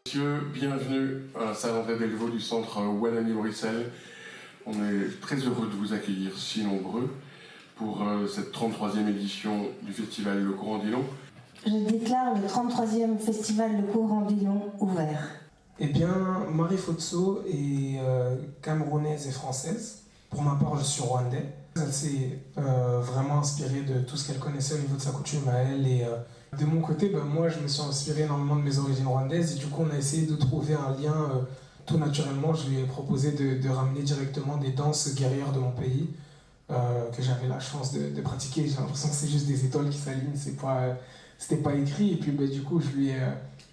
Messieurs, bienvenue à Saint-André-Delvaux du centre Wallonie-Bruxelles. On est très heureux de vous accueillir si nombreux pour cette 33e édition du festival Le Courant d'Ilon. Je déclare le 33e festival Le Courant d'Ilon ouvert. Eh bien, Marie Fotso est camerounaise et française. Pour ma part, je suis rwandais. Elle s'est vraiment inspirée de tout ce qu'elle connaissait au niveau de sa coutume à elle. Et de mon côté, moi, je me suis inspiré énormément de mes origines rwandaises. Et du coup, on a essayé de trouver un lien tout naturellement. Je lui ai proposé de ramener directement des danses guerrières de mon pays que j'avais la chance de pratiquer. J'ai l'impression que c'est juste des étoiles qui s'alignent. C'était pas écrit. Et puis, du coup, je lui ai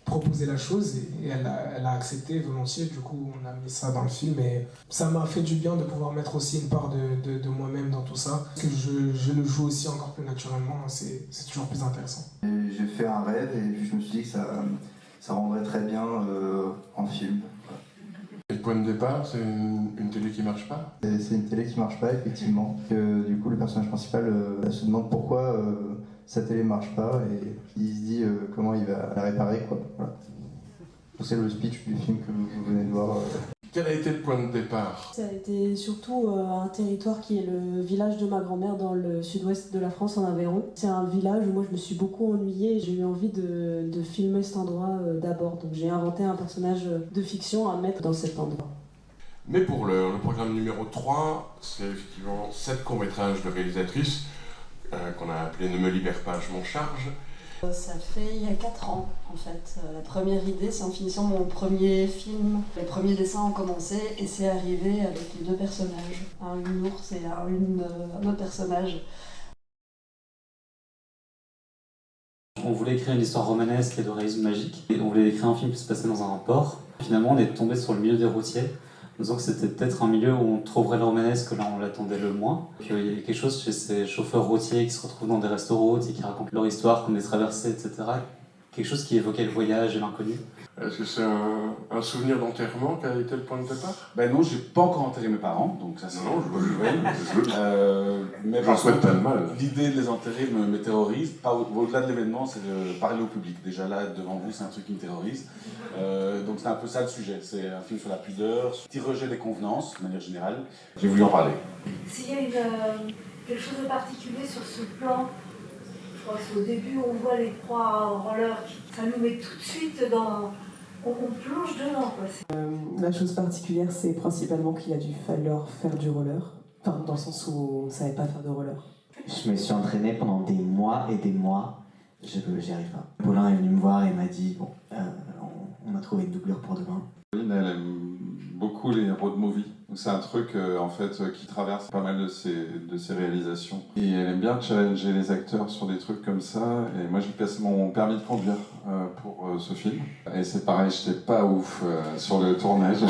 proposé la chose et elle a accepté volontiers. Du coup, on a mis ça dans le film et ça m'a fait du bien de pouvoir mettre aussi une part de moi-même dans tout ça. Parce que je le joue aussi encore plus naturellement, c'est toujours plus intéressant. J'ai fait un rêve et puis je me suis dit que ça rendrait très bien en film. Et le point de départ, c'est une télé qui marche pas? C'est une télé qui marche pas, effectivement. Du coup, le personnage principal se demande pourquoi sa télé marche pas et il se dit comment il va la réparer, quoi. Voilà. C'est le speech du film que vous venez de voir. Quel a été le point de départ? Ça a été surtout un territoire qui est le village de ma grand-mère dans le sud-ouest de la France, en Aveyron. C'est un village où moi je me suis beaucoup ennuyée et j'ai eu envie de filmer cet endroit d'abord. Donc j'ai inventé un personnage de fiction à mettre dans cet endroit. Mais pour l'heure, le programme numéro 3, c'est effectivement 7 courts-métrages de réalisatrices qu'on a appelé Ne me libère pas, je m'en charge. Ça fait il y a 4 ans en fait. La première idée, c'est en finissant mon premier film. Les premiers dessins ont commencé et c'est arrivé avec les 2 personnages. Une ours et un autre personnage. On voulait écrire une histoire romanesque et de réalisme magique. Et on voulait écrire un film qui se passait dans un port. Finalement, on est tombé sur le milieu des routiers. Disons que c'était peut-être un milieu où on trouverait le romanesque, là on l'attendait le moins. Puis il y a quelque chose chez ces chauffeurs routiers qui se retrouvent dans des restaurants et qui racontent leur histoire, comme des traversées, etc. Quelque chose qui évoquait le voyage et l'inconnu. Est-ce que c'est un souvenir d'enterrement qui a été le point de départ? Ben non, j'ai pas encore enterré mes parents, donc ça c'est Non, je une nouvelle. Mais j'en souhaite pas de mal. L'idée de les enterrer me terrorise. Pas au-delà de l'événement, c'est de parler au public. Déjà là, devant vous, c'est un truc qui me terrorise. Donc c'est un peu ça le sujet. C'est un film sur la pudeur, petit rejet des convenances, de manière générale. J'ai voulu en parler. S'il y a quelque chose de particulier sur ce plan, je crois qu'au début on voit les 3 rollers, ça nous met tout de suite dans... On plonge dedans, quoi. La chose particulière, c'est principalement qu'il a dû falloir faire du roller. Enfin, dans le sens où on ne savait pas faire de roller. Je me suis entraîné pendant des mois et des mois. J'y arrive pas. Paulin est venu me voir et m'a dit bon, on a trouvé une doublure pour demain. Elle aime beaucoup les road movies. C'est un truc en fait qui traverse pas mal de ses réalisations. Et elle aime bien challenger les acteurs sur des trucs comme ça. Et moi j'ai passé mon permis de conduire pour ce film. Et c'est pareil, j'étais pas ouf sur le tournage.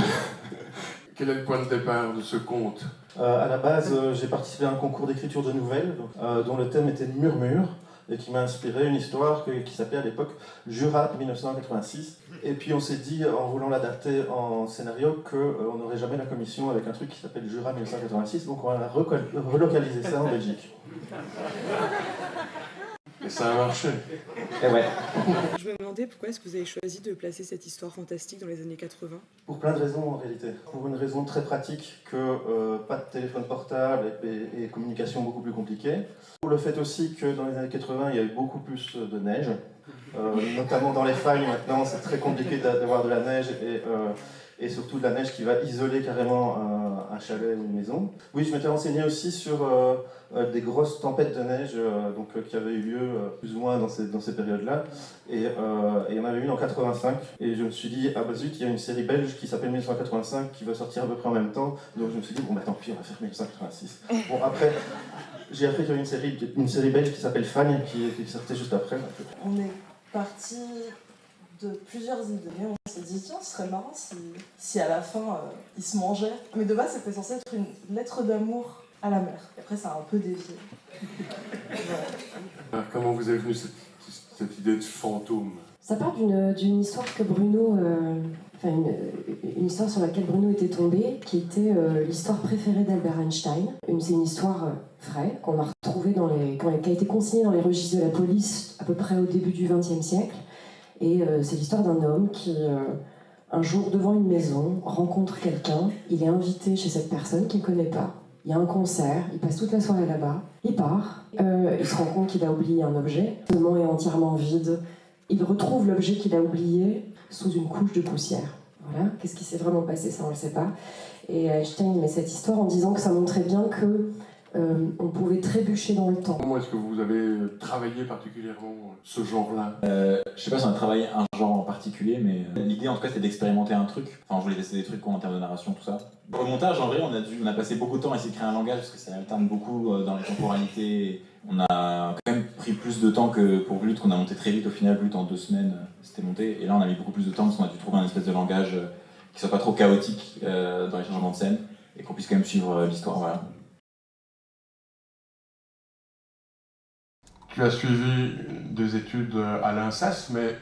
Quel est le point de départ de ce conte? À la base, j'ai participé à un concours d'écriture de nouvelles dont le thème était Murmure et qui m'a inspiré une histoire qui s'appelait à l'époque Jura 1986. Et puis on s'est dit, en voulant l'adapter en scénario, qu'on n'aurait jamais la commission avec un truc qui s'appelle Jura 1986, donc on a relocalisé ça en Belgique. Et ça a marché. Et ouais. Je me demandais pourquoi est-ce que vous avez choisi de placer cette histoire fantastique dans les années 80 ? Pour plein de raisons en réalité. Pour une raison très pratique que pas de téléphone portable et communication beaucoup plus compliquée. Pour le fait aussi que dans les années 80, il y a eu beaucoup plus de neige. Notamment dans les fagnes maintenant, c'est très compliqué d'avoir de la neige et surtout de la neige qui va isoler carrément un chalet ou une maison. Oui, je m'étais renseigné aussi sur des grosses tempêtes de neige qui avaient eu lieu plus ou moins dans ces périodes-là. Et il y en avait une en 85. Et je me suis dit, ah bah zut, il y a une série belge qui s'appelle 1985 qui va sortir à peu près en même temps. Donc je me suis dit, bon bah tant pis, on va faire 1986. Bon après, j'ai appris qu'il y avait une série belge qui s'appelle Fagne qui sortait juste après. On est parti de plusieurs idées. On s'est dit, tiens, ce serait marrant si à la fin, ils se mangeaient. Mais de base, c'était censé être une lettre d'amour à la mer. Et après, ça a un peu dévié. Alors, comment vous est venue cette idée de fantôme? Ça part d'une histoire que Bruno... une histoire sur laquelle Bruno était tombé, qui était l'histoire préférée d'Albert Einstein. C'est une histoire vraie, qu'on a retrouvée qui a été consignée dans les registres de la police à peu près au début du XXe siècle. Et c'est l'histoire d'un homme qui un jour devant une maison, rencontre quelqu'un, il est invité chez cette personne qu'il ne connaît pas. Il y a un concert, il passe toute la soirée là-bas, il part, il se rend compte qu'il a oublié un objet, le moment est entièrement vide, il retrouve l'objet qu'il a oublié sous une couche de poussière. Voilà, qu'est-ce qui s'est vraiment passé, ça on ne le sait pas. Et Einstein met cette histoire en disant que ça montrait bien que on pouvait trébucher dans le temps. Comment est-ce que vous avez travaillé particulièrement ce genre-là? Je sais pas si on a travaillé un genre en particulier, mais l'idée en tout cas c'était d'expérimenter un truc. Enfin, je voulais tester des trucs en termes de narration, tout ça. Au montage, en vrai, on a passé beaucoup de temps à essayer de créer un langage parce que ça alterne beaucoup dans les temporalités. On a quand même pris plus de temps que pour Blut, qu'on a monté très vite au final. Blut en 2 semaines, c'était monté. Et là, on a mis beaucoup plus de temps parce qu'on a dû trouver un espèce de langage qui soit pas trop chaotique dans les changements de scène et qu'on puisse quand même suivre l'histoire. Voilà. Tu as suivi des études à l'INSAS, mais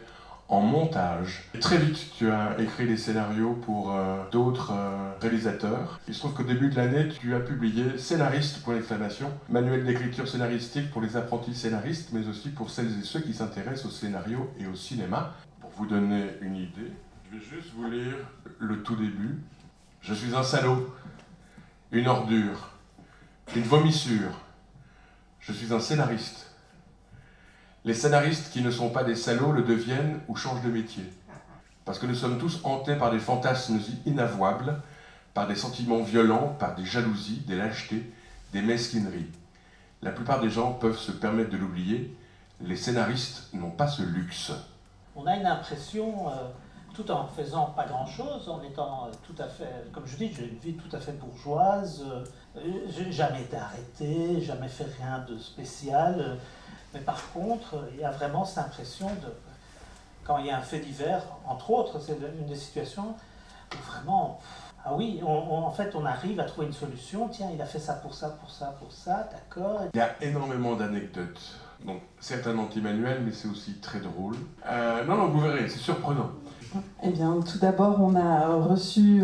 en montage. Très vite, tu as écrit des scénarios pour d'autres réalisateurs. Il se trouve qu'au début de l'année, tu as publié Scénariste, manuel d'écriture scénaristique pour les apprentis scénaristes, mais aussi pour celles et ceux qui s'intéressent au scénario et au cinéma. Pour vous donner une idée, je vais juste vous lire le tout début. Je suis un salaud, une ordure, une vomissure. Je suis un scénariste. Les scénaristes qui ne sont pas des salauds le deviennent ou changent de métier. Parce que nous sommes tous hantés par des fantasmes inavouables, par des sentiments violents, par des jalousies, des lâchetés, des mesquineries. La plupart des gens peuvent se permettre de l'oublier. Les scénaristes n'ont pas ce luxe. On a une impression, tout en faisant pas grand-chose, en étant tout à fait, comme je dis, j'ai une vie tout à fait bourgeoise, j'ai jamais été arrêté, jamais fait rien de spécial. Mais par contre, il y a vraiment cette impression de, quand il y a un fait divers, entre autres, c'est une des situations où vraiment, ah oui, en fait, on arrive à trouver une solution. Tiens, il a fait ça pour ça, pour ça, pour ça, d'accord. Il y a énormément d'anecdotes. Donc, c'est un anti-manuel, mais c'est aussi très drôle. Non, vous verrez, c'est surprenant. Eh bien, tout d'abord, on a reçu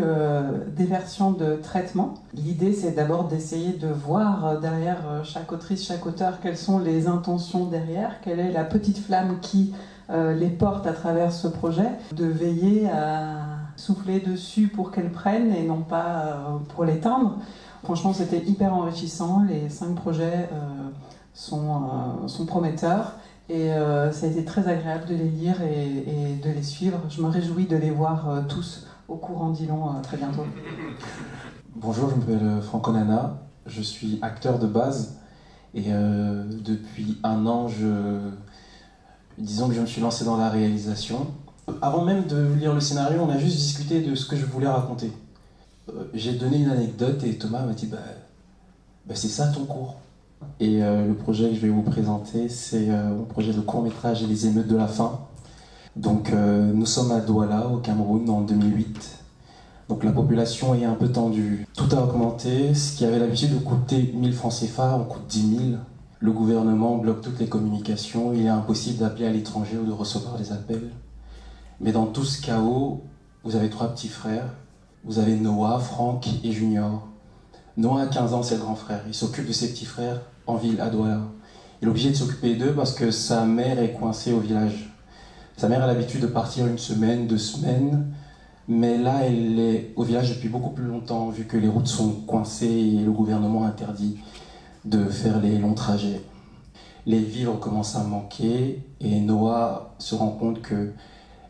des versions de traitement. L'idée, c'est d'abord d'essayer de voir derrière chaque autrice, chaque auteur, quelles sont les intentions derrière, quelle est la petite flamme qui les porte à travers ce projet, de veiller à souffler dessus pour qu'elles prennent et non pas pour l'éteindre. Franchement, c'était hyper enrichissant. Les 5 projets sont prometteurs. Et ça a été très agréable de les lire et de les suivre. Je me réjouis de les voir tous au courant d'Ilon très bientôt. Bonjour, je m'appelle Franco Nana, je suis acteur de base et depuis 1 an, disons que je me suis lancé dans la réalisation. Avant même de lire le scénario, on a juste discuté de ce que je voulais raconter. J'ai donné une anecdote et Thomas m'a dit c'est ça ton cours. Et le projet que je vais vous présenter, c'est mon projet de court-métrage et les émeutes de la faim. Donc nous sommes à Douala, au Cameroun, en 2008. Donc la population est un peu tendue. Tout a augmenté, ce qui avait l'habitude de coûter 1000 francs CFA, on coûte 10 000. Le gouvernement bloque toutes les communications, il est impossible d'appeler à l'étranger ou de recevoir des appels. Mais dans tout ce chaos, vous avez 3 petits frères. Vous avez Noah, Franck et Junior. Noah a 15 ans, c'est le grand frère. Il s'occupe de ses petits frères en ville, à Douala. Il est obligé de s'occuper d'eux parce que sa mère est coincée au village. Sa mère a l'habitude de partir 1 semaine, 2 semaines, mais là, elle est au village depuis beaucoup plus longtemps, vu que les routes sont coincées et le gouvernement interdit de faire les longs trajets. Les vivres commencent à manquer et Noah se rend compte que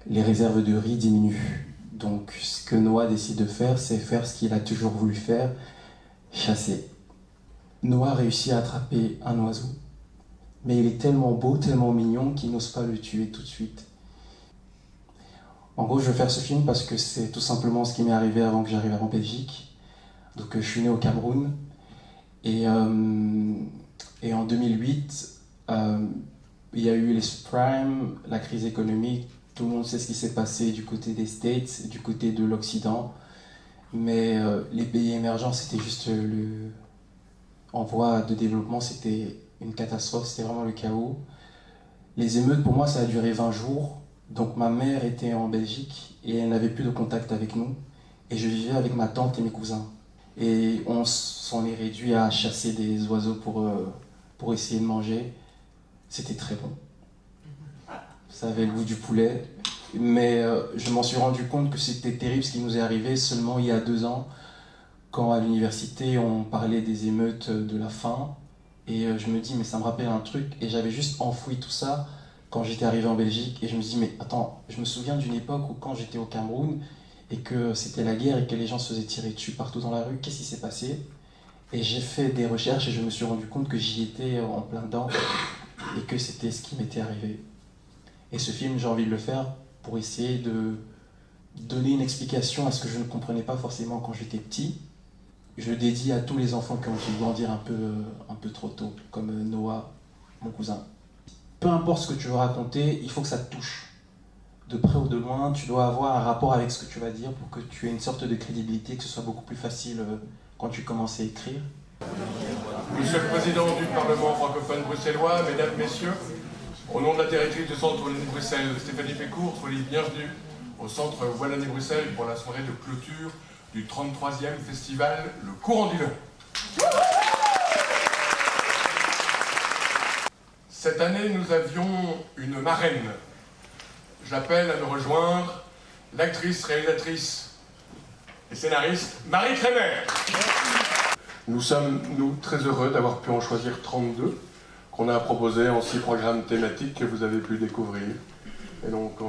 les réserves de riz diminuent. Donc, ce que Noah décide de faire, c'est faire ce qu'il a toujours voulu faire, chasser. Noah réussit à attraper un oiseau, mais il est tellement beau, tellement mignon qu'il n'ose pas le tuer tout de suite. En gros, je veux faire ce film parce que c'est tout simplement ce qui m'est arrivé avant que j'arrive en Belgique. Donc je suis né au Cameroun et en 2008, il y a eu les subprimes, la crise économique. Tout le monde sait ce qui s'est passé du côté des States, du côté de l'Occident. Mais les pays émergents, c'était juste en voie de développement, c'était une catastrophe, c'était vraiment le chaos. Les émeutes, pour moi, ça a duré 20 jours. Donc ma mère était en Belgique et elle n'avait plus de contact avec nous. Et je vivais avec ma tante et mes cousins. Et on s'en est réduit à chasser des oiseaux pour essayer de manger. C'était très bon. Ça avait le goût du poulet. Mais je m'en suis rendu compte que c'était terrible ce qui nous est arrivé seulement il y a 2 ans, quand à l'université on parlait des émeutes de la faim. Et je me dis, mais ça me rappelle un truc. Et j'avais juste enfoui tout ça quand j'étais arrivé en Belgique. Et je me dis, mais attends, je me souviens d'une époque où quand j'étais au Cameroun et que c'était la guerre et que les gens se faisaient tirer dessus partout dans la rue, qu'est-ce qui s'est passé? Et j'ai fait des recherches et je me suis rendu compte que j'y étais en plein dedans et que c'était ce qui m'était arrivé. Et ce film, j'ai envie de le faire pour essayer de donner une explication à ce que je ne comprenais pas forcément quand j'étais petit. Je le dédie à tous les enfants qui ont dû grandir un peu trop tôt, comme Noah, mon cousin. Peu importe ce que tu veux raconter, il faut que ça te touche. De près ou de loin, tu dois avoir un rapport avec ce que tu vas dire pour que tu aies une sorte de crédibilité, que ce soit beaucoup plus facile quand tu commences à écrire. Monsieur le Président du Parlement francophone bruxellois, Mesdames, Messieurs, au nom de la directrice du Centre Wallonie-Bruxelles, Stéphanie Pécourt, soyez les bienvenus au Centre Wallonie-Bruxelles pour la soirée de clôture du 33e festival Le Courant du Lion. Cette année, nous avions une marraine. J'appelle à nous rejoindre l'actrice, réalisatrice et scénariste Marie Kremer. Nous sommes, très heureux d'avoir pu en choisir 32, qu'on a proposé en 6 programmes thématiques que vous avez pu découvrir. Et donc,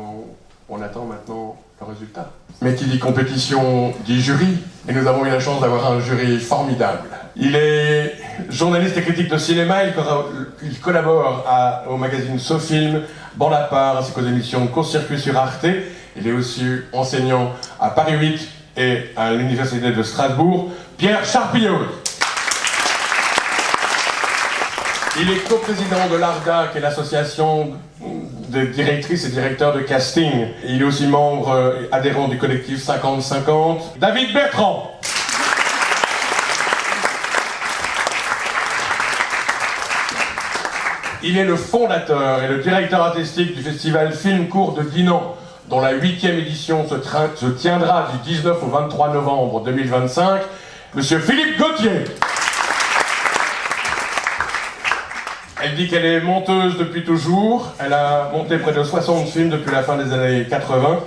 on attend maintenant le résultat. Mais qui dit compétition dit jury, et nous avons eu la chance d'avoir un jury formidable. Il est journaliste et critique de cinéma, il collabore au magazine SoFilm, Bande à part, ainsi qu'aux émissions Court-Circuit sur Arte. Il est aussi enseignant à Paris 8 et à l'Université de Strasbourg. Pierre Charpillot. Il est coprésident de l'ARDA, qui est l'association des directrices et directeurs de casting. Il est aussi membre adhérent du collectif 50-50. David Bertrand. Il est le fondateur et le directeur artistique du festival Film Court de Dinan, dont la 8e édition se tiendra du 19 au 23 novembre 2025. Monsieur Philippe Gauthier. Elle dit qu'elle est monteuse depuis toujours. Elle a monté près de 60 films depuis la fin des années 80,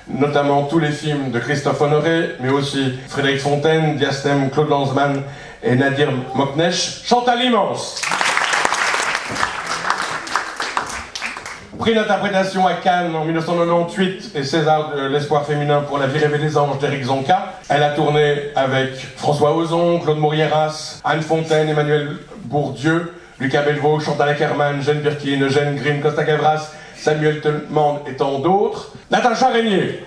notamment tous les films de Christophe Honoré, mais aussi Frédéric Fontaine, Diastème, Claude Lanzmann et Nadir Moknesh. Chantal Immense. Prix d'interprétation à Cannes en 1998 et César de l'Espoir féminin pour La vie rêvée des anges d'Éric Zonka. Elle a tourné avec François Ozon, Claude Maurieras, Anne Fontaine, Emmanuel Bourdieu, Lucas Belvaux, Chantal Ackermann, Jeanne Birkin, Eugène Grimm, Costa Gavras, Samuel Telman et tant d'autres. Natacha Régnier.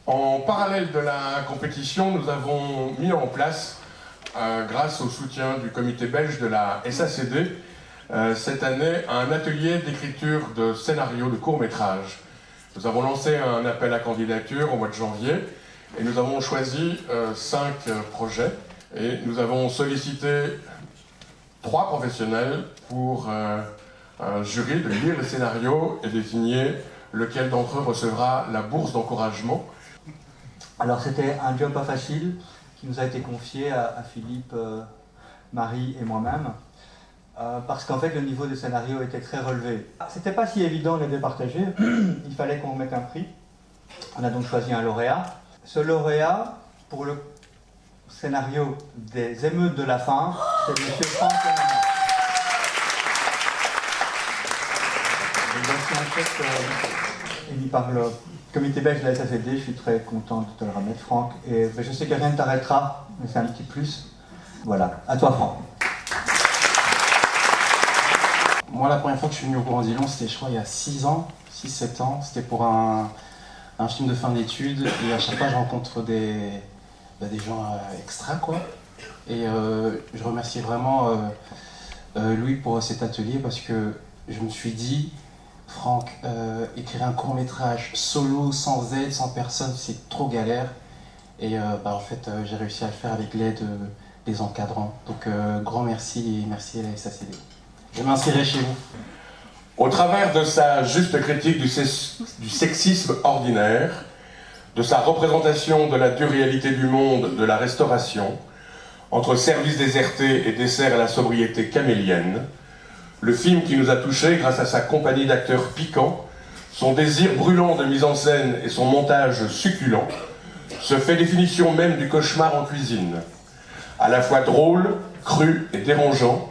En parallèle de la compétition, nous avons mis en place, grâce au soutien du comité belge de la SACD, cette année, un atelier d'écriture de scénarios de courts-métrages. Nous avons lancé un appel à candidature au mois de janvier et nous avons choisi 5 projets et nous avons sollicité 3 professionnels pour un jury de lire les scénarios et désigner lequel d'entre eux recevra la bourse d'encouragement. Alors c'était un job pas facile qui nous a été confié à Philippe, Marie et moi-même, parce qu'en fait le niveau des scénarios était très relevé. C'était pas si évident de les départager, il fallait qu'on remette un prix. On a donc choisi un lauréat. Ce lauréat, pour le scénario des émeutes de la faim, c'est M. Franck Onana. Voici un chèque émis par le comité belge de la SACD, je suis très content de te le remettre, Franck. Et je sais que rien ne t'arrêtera, mais c'est un petit plus. Voilà, à toi, Franck. Moi, la première fois que je suis venu au Courant du Lion, c'était, je crois, il y a 6 ans, 6-7 ans. C'était pour un film de fin d'études. Et à chaque fois, je rencontre des gens extra, quoi. Et je remercie vraiment Louis pour cet atelier parce que je me suis dit, Franck, écrire un court-métrage solo, sans aide, sans personne, c'est trop galère. Et en fait, j'ai réussi à le faire avec l'aide des encadrants. Donc, grand merci et merci à la SACD. Je m'inscrirai chez vous. Au travers de sa juste critique du sexisme ordinaire, de sa représentation de la dure réalité du monde de la Restauration, Entre service déserté et dessert à la sobriété camélienne, le film qui nous a touchés grâce à sa compagnie d'acteurs piquants, son désir brûlant de mise en scène et son montage succulent, se fait définition même du cauchemar en cuisine. À la fois drôle, cru et dérangeant,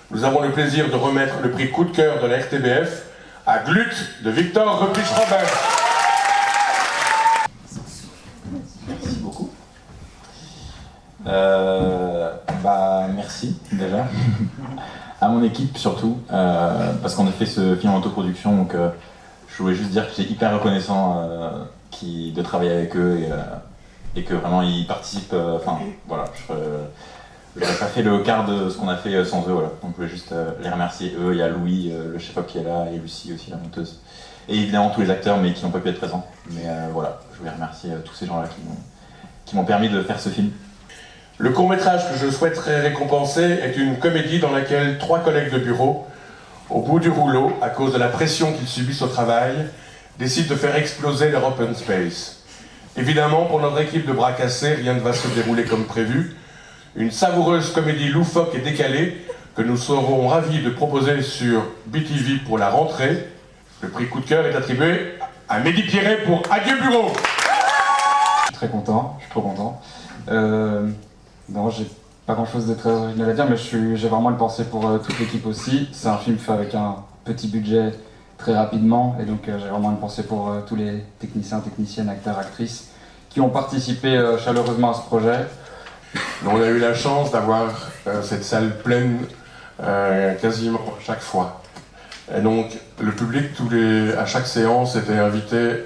nous avons le plaisir de remettre le prix coup de cœur de la RTBF à Glut de Victor Repuch-Robert. Merci beaucoup. Merci déjà. À mon équipe surtout, parce qu'on a fait ce film en autoproduction, donc je voulais juste dire que j'étais hyper reconnaissant de travailler avec eux et que vraiment ils participent. Enfin voilà, je n'aurais pas fait le quart de ce qu'on a fait sans eux. Voilà. Donc je voulais juste les remercier eux. Il y a Louis, le chef-op qui est là, et Lucie aussi, la monteuse. Et évidemment tous les acteurs, mais qui n'ont pas pu être présents. Mais voilà, je voulais remercier tous ces gens-là qui m'ont permis de faire ce film. Le court-métrage que je souhaiterais récompenser est une comédie dans laquelle 3 collègues de bureau, au bout du rouleau, à cause de la pression qu'ils subissent au travail, décident de faire exploser leur open space. Évidemment, pour notre équipe de bras cassés, rien ne va se dérouler comme prévu. Une savoureuse comédie loufoque et décalée que nous serons ravis de proposer sur BTV pour la rentrée. Le prix coup de cœur est attribué à Mehdi Pierret pour Adieu Bureau. Je suis très content, je suis trop content. Non, j'ai pas grand chose de très original à dire, mais j'ai vraiment une pensée pour toute l'équipe aussi. C'est un film fait avec un petit budget très rapidement, et donc j'ai vraiment une pensée pour tous les techniciens, techniciennes, acteurs, actrices qui ont participé chaleureusement à ce projet. On a eu la chance d'avoir cette salle pleine quasiment chaque fois. Et donc le public, à chaque séance, était invité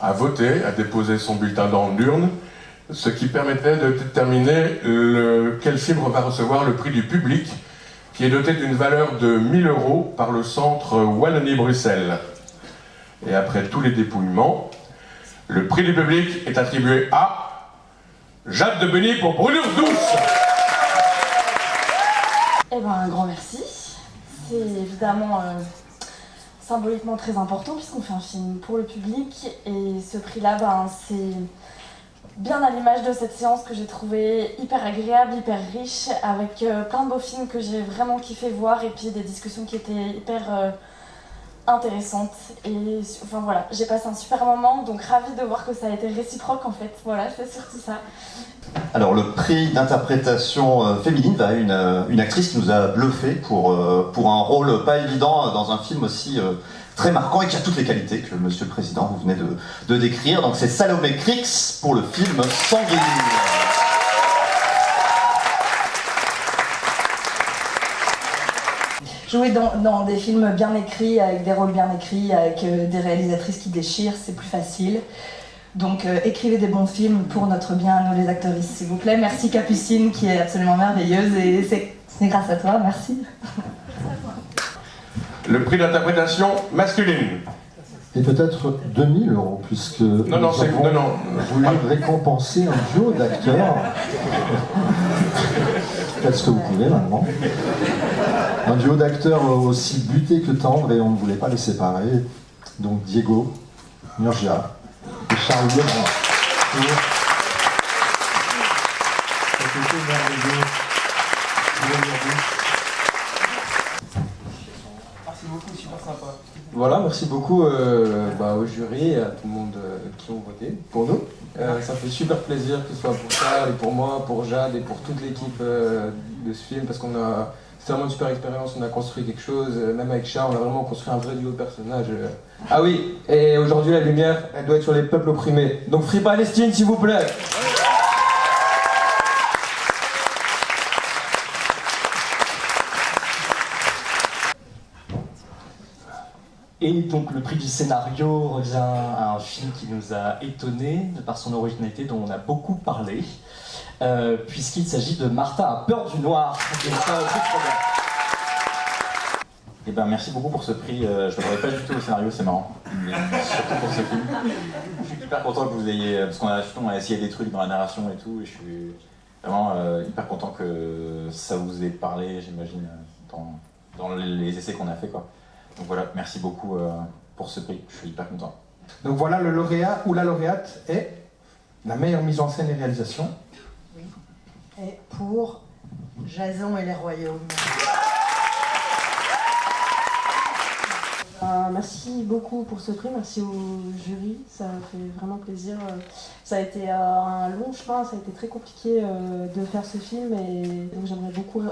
à voter, à déposer son bulletin dans l'urne, ce qui permettait de déterminer quel film va recevoir le prix du public, qui est doté d'une valeur de 1 000 € par le centre Wallonie-Bruxelles. Et après tous les dépouillements, le prix du public est attribué à Jade de Benny pour Brûlure douce. Eh ben, un grand merci. C'est évidemment symboliquement très important puisqu'on fait un film pour le public, et ce prix-là, c'est bien à l'image de cette séance que j'ai trouvée hyper agréable, hyper riche, avec plein de beaux films que j'ai vraiment kiffé voir, et puis des discussions qui étaient hyper intéressantes. Et enfin voilà, j'ai passé un super moment, donc ravie de voir que ça a été réciproque en fait. Voilà, c'est surtout ça. Alors le prix d'interprétation féminine va à une actrice qui nous a bluffé pour un rôle pas évident dans un film aussi très marquant et qui a toutes les qualités que Monsieur le Président vous venez de décrire. Donc c'est Salomé Crix pour le film Sanguine. Jouer dans des films bien écrits, avec des rôles bien écrits, avec des réalisatrices qui déchirent, c'est plus facile. Donc écrivez des bons films pour notre bien, nous les actrices, s'il vous plaît. Merci Capucine qui est absolument merveilleuse, et c'est grâce à toi, merci. Le prix d'interprétation masculine. Et peut-être 2 000 €, puisque nous avons voulu récompenser un duo d'acteurs. Faites ce que vous pouvez maintenant. Un duo d'acteurs aussi buté que tendre, et on ne voulait pas les séparer. Donc Diego Murgia et Charles Lebrun. Merci beaucoup, super sympa. Voilà, merci beaucoup au jury et à tout le monde qui ont voté pour nous. Ça fait super plaisir que ce soit pour Charles et pour moi, pour Jade et pour toute l'équipe de ce film, parce c'est vraiment une super expérience, on a construit quelque chose, même avec Charles, on a vraiment construit un vrai duo de personnages. Ah oui, et aujourd'hui la lumière, elle doit être sur les peuples opprimés. Donc Free Palestine, s'il vous plaît. Et donc le prix du scénario revient à un film qui nous a étonnés par son originalité, dont on a beaucoup parlé, puisqu'il s'agit de Martha a peur du noir. Et ben merci beaucoup pour ce prix. Je ne m'attendais pas du tout au scénario, c'est marrant, mais surtout pour ce film. Je suis hyper content que vous ayez, parce qu'on a essayé des trucs dans la narration et tout, et je suis vraiment hyper content que ça vous ait parlé, j'imagine, dans les essais qu'on a fait, quoi. Donc voilà, merci beaucoup pour ce prix, je suis hyper content. Donc voilà, le lauréat ou la lauréate est la meilleure mise en scène et réalisation. Oui. Et pour Jason et les Royaumes. Merci beaucoup pour ce prix, merci au jury, ça fait vraiment plaisir. Ça a été un long chemin, ça a été très compliqué de faire ce film et donc j'aimerais beaucoup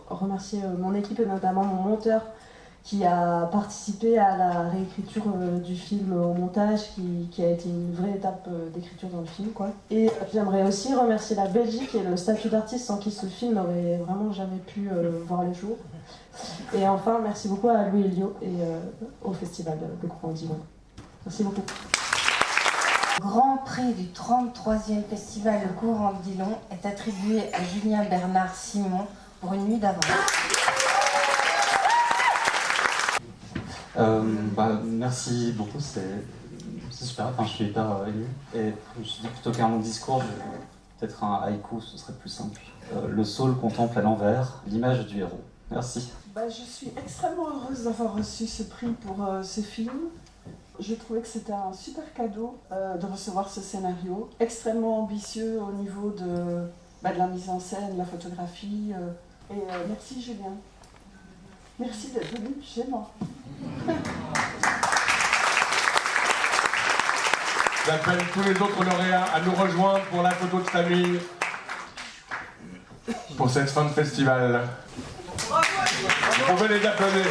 remercier mon équipe et notamment mon monteur qui a participé à la réécriture du film au montage, qui a été une vraie étape d'écriture dans le film, quoi. Et j'aimerais aussi remercier la Belgique et le statut d'artiste sans qui ce film n'aurait vraiment jamais pu voir le jour. Et enfin, merci beaucoup à Louis Elio et au festival Le Grand Dillon. Merci beaucoup. Grand prix du 33e festival Le Grand Dillon est attribué à Julien Bernard Simon pour Une nuit d'avance. Merci beaucoup, c'est super, enfin, je suis hyper ému. Et je me suis dit plutôt qu'un long discours, peut-être un haïku, ce serait plus simple. Le saule contemple à l'envers l'image du héros. Merci. Je suis extrêmement heureuse d'avoir reçu ce prix pour ce film. Je trouvais que c'était un super cadeau de recevoir ce scénario, extrêmement ambitieux au niveau de la mise en scène, la photographie. Et merci Julien. Merci d'être venu chez moi. J'appelle tous les autres lauréats à nous rejoindre pour la photo de famille pour cette fin de festival. Vous pouvez les applaudir.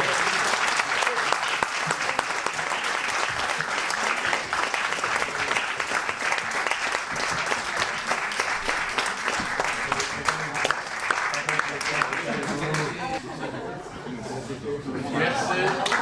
Merci.